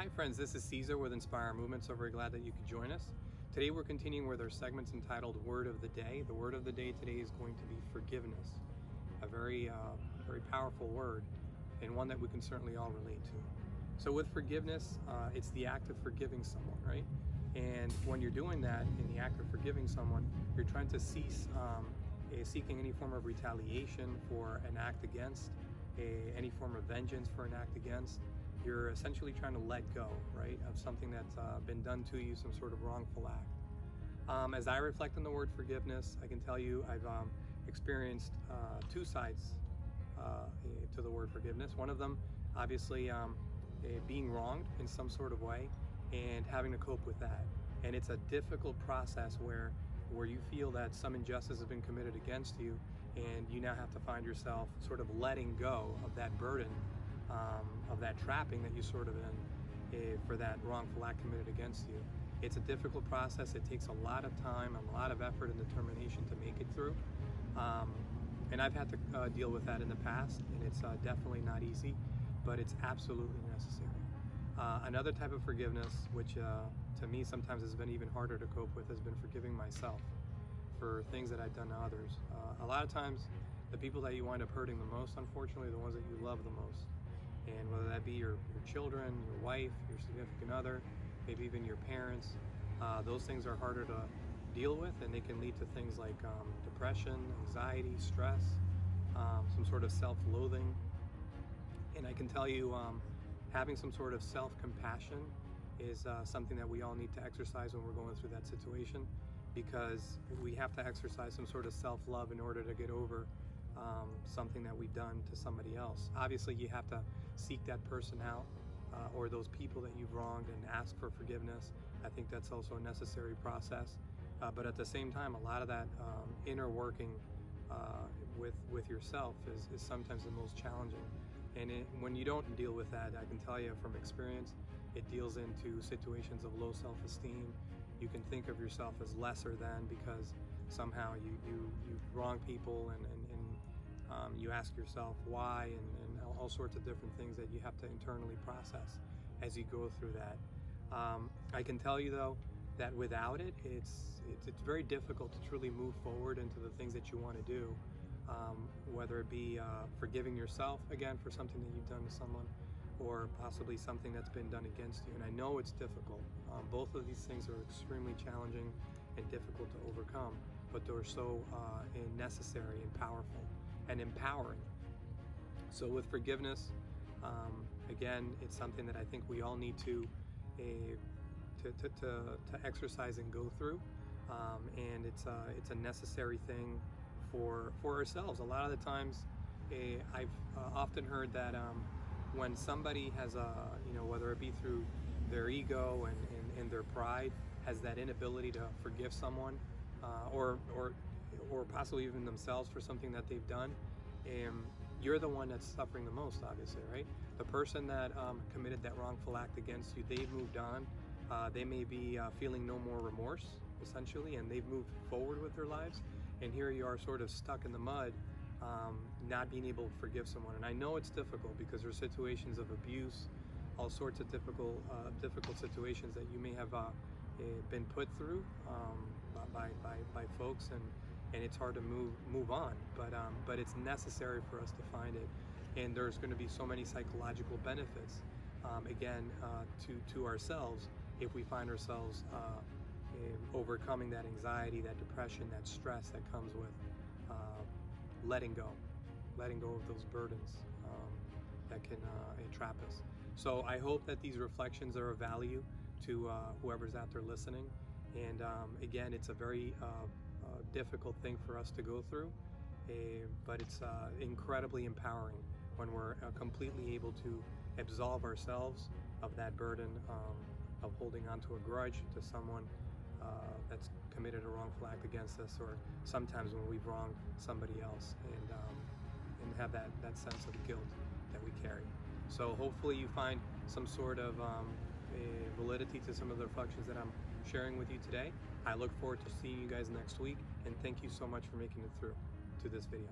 Hi friends, this is Caesar with Inspire Movement, so very glad that you could join us. Today we're continuing with our segments entitled Word of the Day. The word of the day today is going to be forgiveness, a very powerful word and one that we can certainly all relate to. So with forgiveness, it's the act of forgiving someone, right? And when you're doing that, in the act of forgiving someone, you're trying to cease seeking any form of retaliation for an act against, any form of vengeance for an act against. You're essentially trying to let go, right, of something that's been done to you, some sort of wrongful act. As I reflect on the word forgiveness, I can tell you I've experienced two sides to the word forgiveness. One of them, obviously, being wronged in some sort of way and having to cope with that. And it's a difficult process where you feel that some injustice has been committed against you, and you now have to find yourself sort of letting go of that burden, of that trapping that you sort of in for that wrongful act committed against you. It's a difficult process. It takes a lot of time, a lot of effort and determination to make it through. And I've had to deal with that in the past, and it's definitely not easy, but it's absolutely necessary. Another type of forgiveness, which to me sometimes has been even harder to cope with, has been forgiving myself for things that I've done to others. A lot of times, the people that you wind up hurting the most, unfortunately, are the ones that you love the most. And whether that be your children, your wife, your significant other, maybe even your parents, those things are harder to deal with, and they can lead to things like depression, anxiety, stress, some sort of self-loathing. And I can tell you, having some sort of self-compassion is something that we all need to exercise when we're going through that situation, because we have to exercise some sort of self-love in order to get over something that we've done to somebody else. Obviously, you have to seek that person out or those people that you've wronged and ask for forgiveness. I think that's also a necessary process. But at the same time, a lot of that inner working with yourself is sometimes the most challenging. And when you don't deal with that, I can tell you from experience, it deals into situations of low self-esteem. You can think of yourself as lesser than because somehow you wrong people, and you ask yourself why, and all sorts of different things that you have to internally process as you go through that. I can tell you though that without it, it's very difficult to truly move forward into the things that you want to do. Whether it be forgiving yourself again for something that you've done to someone, or possibly something that's been done against you. And I know it's difficult. Both of these things are extremely challenging and difficult to overcome, but they're so necessary and powerful and empowering. So with forgiveness, again, it's something that I think we all need to exercise and go through, and it's a necessary thing for ourselves. A lot of the times, I've often heard that when somebody has whether it be through their ego and their pride, has that inability to forgive someone, or possibly even themselves for something that they've done, you're the one that's suffering the most, obviously, right? The person that committed that wrongful act against you, they've moved on. They may be feeling no more remorse, essentially, and they've moved forward with their lives. And here you are sort of stuck in the mud, not being able to forgive someone. And I know it's difficult because there's situations of abuse, all sorts of difficult situations that you may have been put through by folks, and it's hard to move on. But it's necessary for us to find it, and there's going to be so many psychological benefits, again, to ourselves if we find ourselves overcoming that anxiety, that depression, that stress that comes with letting go of those burdens that can entrap us. So I hope that these reflections are of value to whoever's out there listening. And again, it's a very difficult thing for us to go through, but it's incredibly empowering when we're completely able to absolve ourselves of that burden of holding on to a grudge to someone that's committed a wrongful act against us, or sometimes when we've wronged somebody else, and have that sense of guilt that we carry. So hopefully you find some sort of validity to some of the reflections that I'm sharing with you today. I look forward to seeing you guys next week, and thank you so much for making it through to this video.